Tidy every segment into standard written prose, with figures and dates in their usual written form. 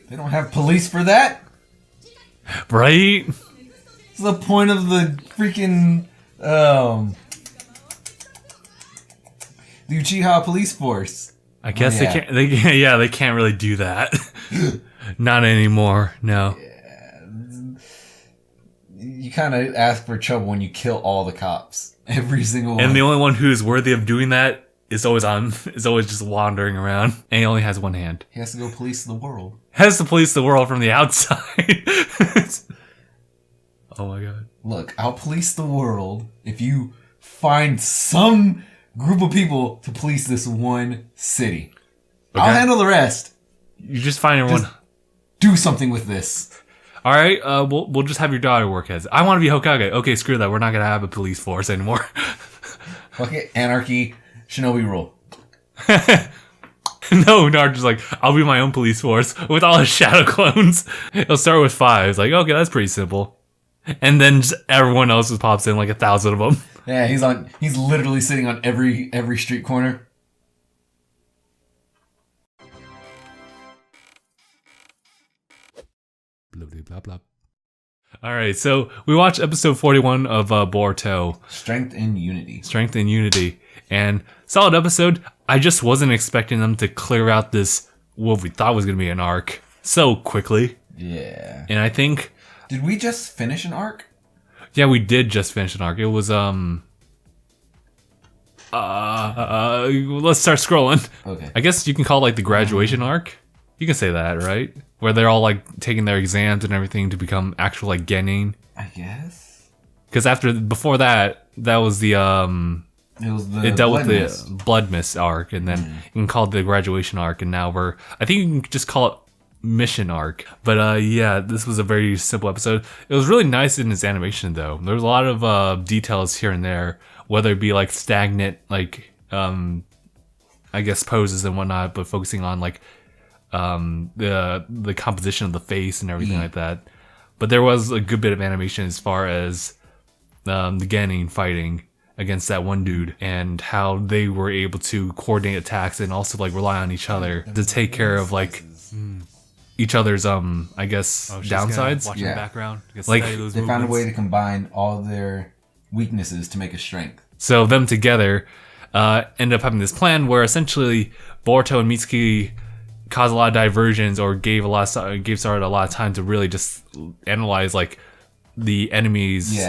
They don't have police for that. Right? What's the point of the freaking the Uchiha police force? I guess they can't. They can't really do that. Not anymore. No. Yeah. You kind of ask for trouble when you kill all the cops, every single one. And the only one who's worthy of doing that is always just wandering around, and he only has one hand. He has to go police the world. Has to police the world from the outside. Oh my god. Look, I'll police the world if you find some group of people to police this one city. Okay. I'll handle the rest. You just find everyone. Just do something with this. All right, we'll just have your daughter work as. I want to be Hokage. Okay, screw that. We're not gonna have a police force anymore. Okay, anarchy, shinobi rule. No, Naruto's like, I'll be my own police force with all his shadow clones. He'll start with 5. It's like, okay, that's pretty simple. And then just everyone else just pops in, like 1,000 of them. Yeah, he's literally sitting on every street corner. Blah, blah, blah, blah. All right, so we watched episode 41 of Boruto. Strength and Unity. Strength and Unity. And solid episode. I just wasn't expecting them to clear out this, what we thought was going to be an arc so quickly. Yeah. And I think... Did we just finish an arc? Yeah, we did just finish an arc. It was, let's start scrolling. Okay. I guess you can call it like the graduation arc. You can say that, right? Where they're all like taking their exams and everything to become actual like genin. I guess. Because before that was the it dealt with the blood mist arc, and then you can call it the graduation arc, and now I think you can just call it mission arc. But yeah, this was a very simple episode. It was really nice in its animation though. There was a lot of details here and there, whether it be like stagnant like I guess poses and whatnot, but focusing on like the composition of the face and everything like that. But there was a good bit of animation as far as the Genin fighting against that one dude and how they were able to coordinate attacks and also like rely on each other to take care of like each other's I guess downsides. Watching the background. Like they found a way to combine all their weaknesses to make a strength. So them together ended up having this plan where essentially Boruto and Mitsuki caused a lot of diversions or gave Sarada a lot of time to really just analyze like the enemy's his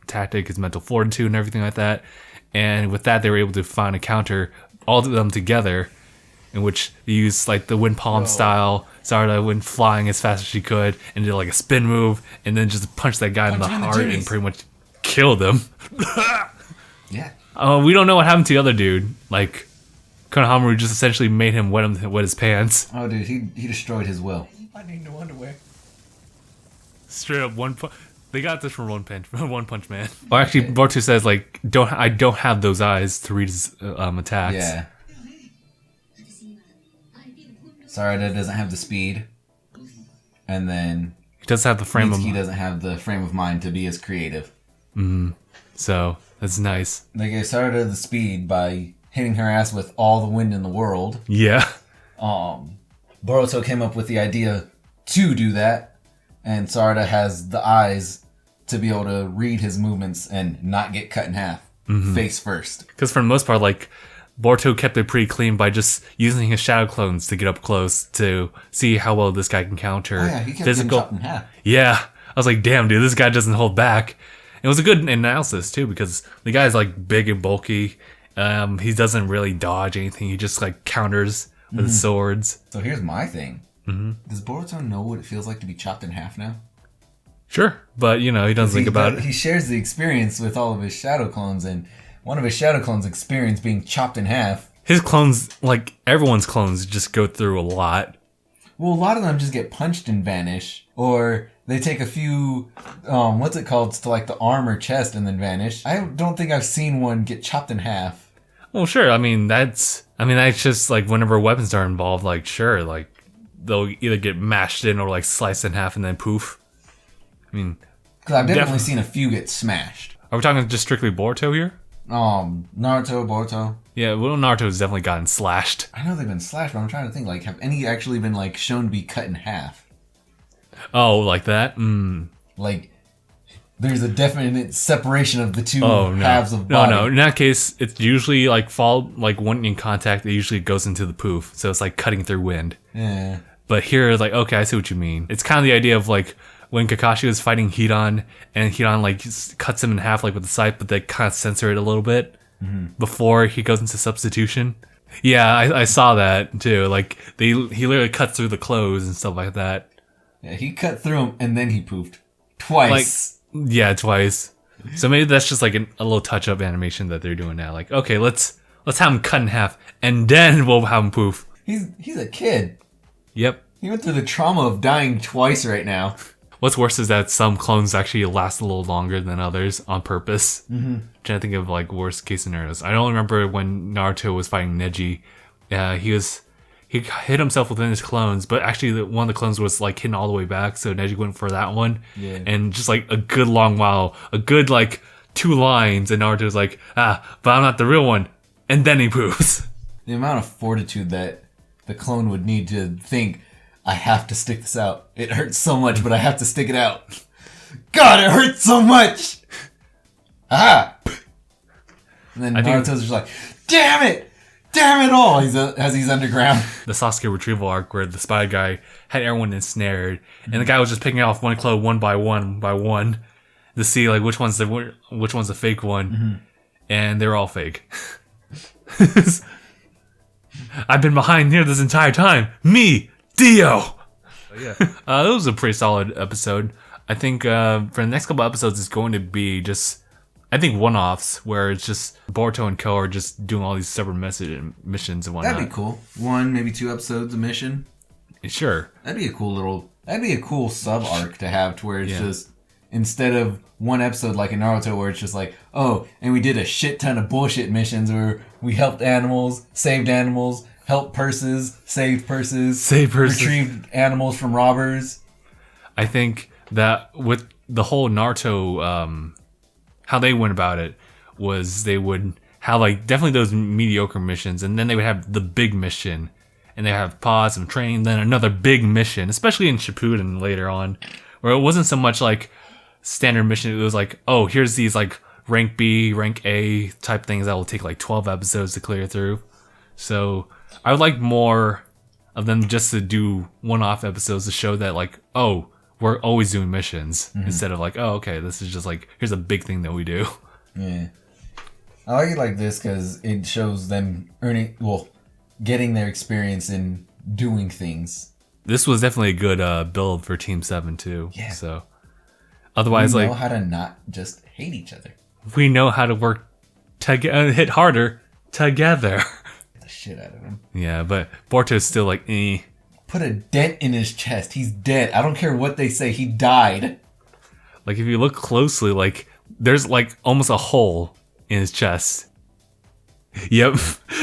tactic, his mental fortitude and everything like that. And with that they were able to find a counter, all of them together, in which they used like the wind palm style. Sarada went flying as fast as she could and did like a spin move and then just punched that guy in the heart and pretty much killed him. Yeah. We don't know what happened to the other dude. Like Konohamaru just essentially made him wet his pants. Oh, dude, he destroyed his will. I need no underwear. Straight up they got this from One Punch Man. Well, actually, Boruto says like, I don't have those eyes to read his attacks. Yeah. Sarada doesn't have the speed, and then he doesn't have the frame of mind. He doesn't have the frame of mind to be as creative. So that's nice. They gave Sarada the speed by hitting her ass with all the wind in the world. Yeah. Boruto came up with the idea to do that, and Sarada has the eyes to be able to read his movements and not get cut in half, face first. Because for the most part, like, Boruto kept it pretty clean by just using his shadow clones to get up close to see how well this guy can counter he kept getting chopped in half. Yeah. I was like, damn, dude, this guy doesn't hold back. It was a good analysis, too, because the guy's, like, big and bulky. He doesn't really dodge anything. He just, like, counters with his swords. So here's my thing. Does Boruto know what it feels like to be chopped in half now? Sure, but, you know, he doesn't think about it. He shares the experience with all of his shadow clones, and one of his shadow clones experienced being chopped in half. His clones, like, everyone's clones just go through a lot. Well, a lot of them just get punched and vanish, or they take a few, to like the arm or chest and then vanish. I don't think I've seen one get chopped in half. Well, sure. I mean, that's just like whenever weapons are involved, like, sure, like, they'll either get mashed in or like sliced in half and then poof. I mean, because I've definitely seen a few get smashed. Are we talking just strictly Boruto here? Naruto, Boruto. Yeah, well, Naruto's definitely gotten slashed. I know they've been slashed, but I'm trying to think, like, have any actually been, like, shown to be cut in half? Oh, like that? Like, there's a definite separation of the two halves of body. No. In that case, it's usually, like, when in contact, it usually goes into the poof. So it's like cutting through wind. Yeah. But here, it's like, okay, I see what you mean. It's kind of the idea of, like, when Kakashi was fighting Hidan, and Hidan, like, cuts him in half, like, with the scythe, but they kind of censor it a little bit. Before he goes into substitution. Yeah, I saw that too. Like he literally cuts through the clothes and stuff like that. Yeah, he cut through him and then he poofed twice. Like, yeah, twice. So maybe that's just like a little touch up animation that they're doing now. Like, okay, let's have him cut in half and then we'll have him poof. He's a kid. Yep. He went through the trauma of dying twice right now. What's worse is that some clones actually last a little longer than others on purpose. Trying to think of like worst case scenarios. I don't remember when Naruto was fighting Neji. He hit himself within his clones, but actually one of the clones was like hidden all the way back, so Neji went for that one. Yeah. And just like a good long while, a good like 2 lines, and Naruto's like, but I'm not the real one. And then he poofs. The amount of fortitude that the clone would need to think, I have to stick this out. It hurts so much, but I have to stick it out. God, it hurts so much! Ah! And then Naruto's just like, damn it! Damn it all! As he's underground. The Sasuke retrieval arc where the spy guy had everyone ensnared, and the guy was just picking off one clone one by one to see like which one's the fake one, and they're all fake. I've been behind here this entire time. Me! Dio! Yeah. That was a pretty solid episode. I think for the next couple episodes, it's going to be just, I think, one-offs where it's just Boruto and Ko are just doing all these separate missions and whatnot. That'd be cool. 1, maybe 2 episodes a mission. Sure. That'd be a cool sub-arc to have to where it's just, instead of one episode like in Naruto where it's just like, oh, and we did a shit ton of bullshit missions where we helped animals, saved animals, helped purses, saved purses, retrieved animals from robbers. I think that with the whole Naruto, how they went about it was they would have like definitely those mediocre missions, and then they would have the big mission, and they have pause and train, then another big mission, especially in Shippuden later on, where it wasn't so much like standard mission. It was like, oh, here's these like rank B, rank A type things that will take like 12 episodes to clear through. So I would like more of them just to do one-off episodes to show that like, oh, we're always doing missions instead of like, oh, okay, this is just like, here's a big thing that we do. Yeah. I like it like this because it shows them getting their experience in doing things. This was definitely a good build for Team 7 too. Yeah. So otherwise, we know how to not just hate each other. We know how to work together, hit harder together. The shit out of him. Yeah, but Boruto's still like, eh. Put a dent in his chest. He's dead. I don't care what they say. He died. Like, if you look closely, like, there's, like, almost a hole in his chest. Yep.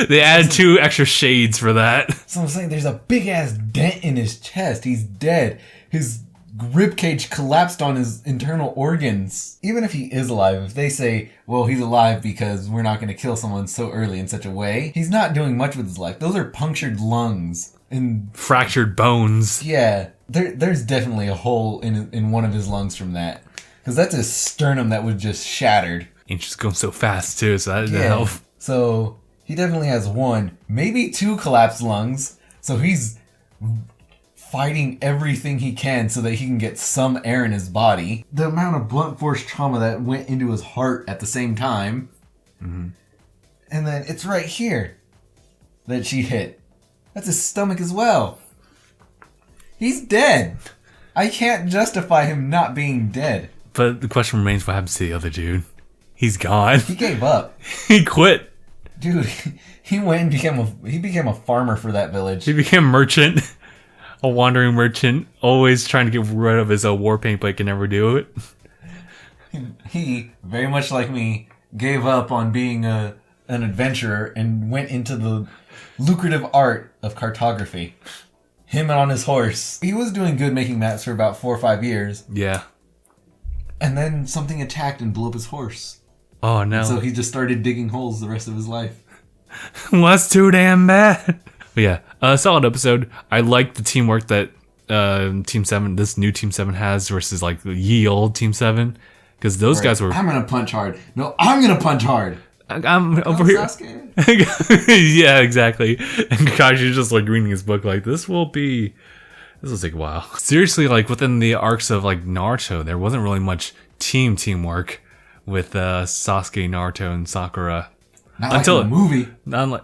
They added 2 extra shades for that. So I'm saying there's a big-ass dent in his chest. He's dead. His ribcage collapsed on his internal organs. Even if he is alive, if they say, well, he's alive because we're not going to kill someone so early in such a way, he's not doing much with his life. Those are punctured lungs. And fractured bones. Yeah, there's definitely a hole in one of his lungs from that, because that's his sternum that was just shattered. And just going so fast too, so that didn't help. So he definitely has 1, maybe 2 collapsed lungs. So he's fighting everything he can so that he can get some air in his body. The amount of blunt force trauma that went into his heart at the same time, and then it's right here that she hit. That's his stomach as well. He's dead. I can't justify him not being dead. But the question remains, what happens to the other dude? He's gone. He gave up. He quit. Dude, he went and became a farmer for that village. He became a merchant. A wandering merchant. Always trying to get rid of his war paint, but can never do it. He, very much like me, gave up on being an adventurer and went into the lucrative art of cartography. Him on his horse. He was doing good making maps for about 4 or 5 years. Yeah. And then something attacked and blew up his horse. Oh no. And so he just started digging holes the rest of his life. Was too damn bad. But yeah, solid episode. I like the teamwork that Team 7, this new Team 7 has versus like the ye old Team 7. Because those guys were... I'm going to punch hard. No, I'm going to punch hard. I'm over here. Yeah, exactly. And Kakashi's just like reading his book like, this will take a while. Seriously, like within the arcs of like Naruto, there wasn't really much teamwork with Sasuke, Naruto, and Sakura. Not until like the movie. Not like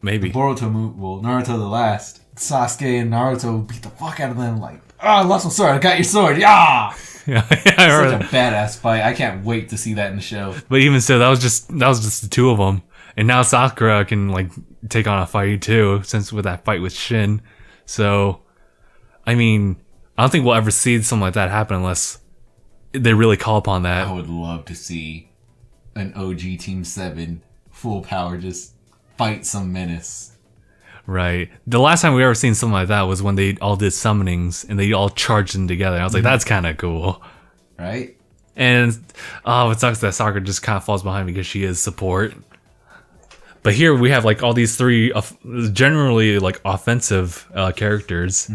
maybe. The Boruto movie, well, Naruto the Last. Sasuke and Naruto beat the fuck out of them like, I lost my sword, I got your sword, yeah! Yeah, I heard such a badass fight. I can't wait to see that in the show. But even so, that was just the two of them, and now Sakura can like take on a fight too, since with that fight with Shin. So, I mean, I don't think we'll ever see something like that happen unless they really call upon that. I would love to see an OG Team 7 full power just fight some menace. Right. The last time we ever seen something like that was when they all did summonings and they all charged in together. I was like, that's kind of cool. Right? And it sucks that Sakura just kind of falls behind because she is support. But here we have like all these three generally like offensive characters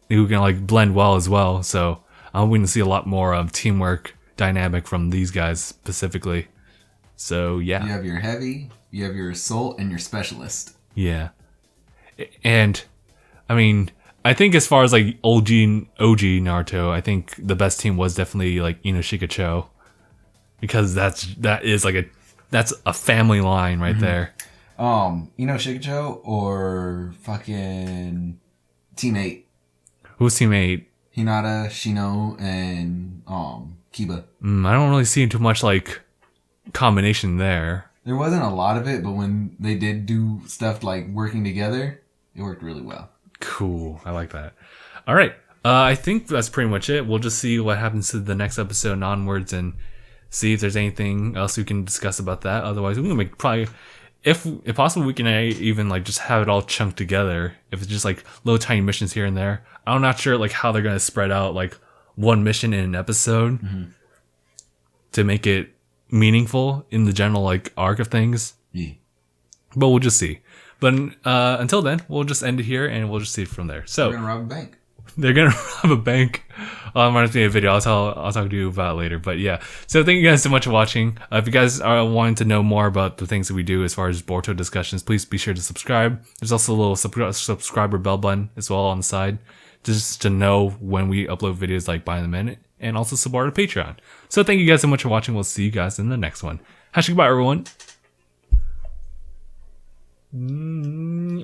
who can like blend well as well. So I'm hoping to see a lot more teamwork dynamic from these guys specifically. So yeah. You have your heavy, you have your assault, and your specialist. Yeah. And I mean, I think as far as like OG Naruto, I think the best team was definitely like Inoshika Cho, because that's a family line right there. Inoshika Cho or fucking Team 8. Who's Team 8? Hinata, Shino, and Kiba. I don't really see too much like combination there. There wasn't a lot of it, but when they did do stuff like working together, it worked really well. Cool. I like that. All right. I think that's pretty much it. We'll just see what happens to the next episode and onwards and see if there's anything else we can discuss about that. Otherwise, we can make probably, if possible, we can even like just have it all chunked together. If it's just like little tiny missions here and there. I'm not sure like how they're going to spread out like one mission in an episode to make it meaningful in the general like arc of things. Yeah. But we'll just see. But until then, we'll just end it here and we'll just see it from there. So they're gonna rob a bank. They're gonna rob a bank. I'm gonna make a video. I'll talk to you about it later. But yeah. So thank you guys so much for watching. If you guys are wanting to know more about the things that we do as far as Boruto discussions, please be sure to subscribe. There's also a little subscriber bell button as well on the side, just to know when we upload videos like by the minute, and also support our Patreon. So thank you guys so much for watching. We'll see you guys in the next one. Goodbye, everyone. Mm-hmm.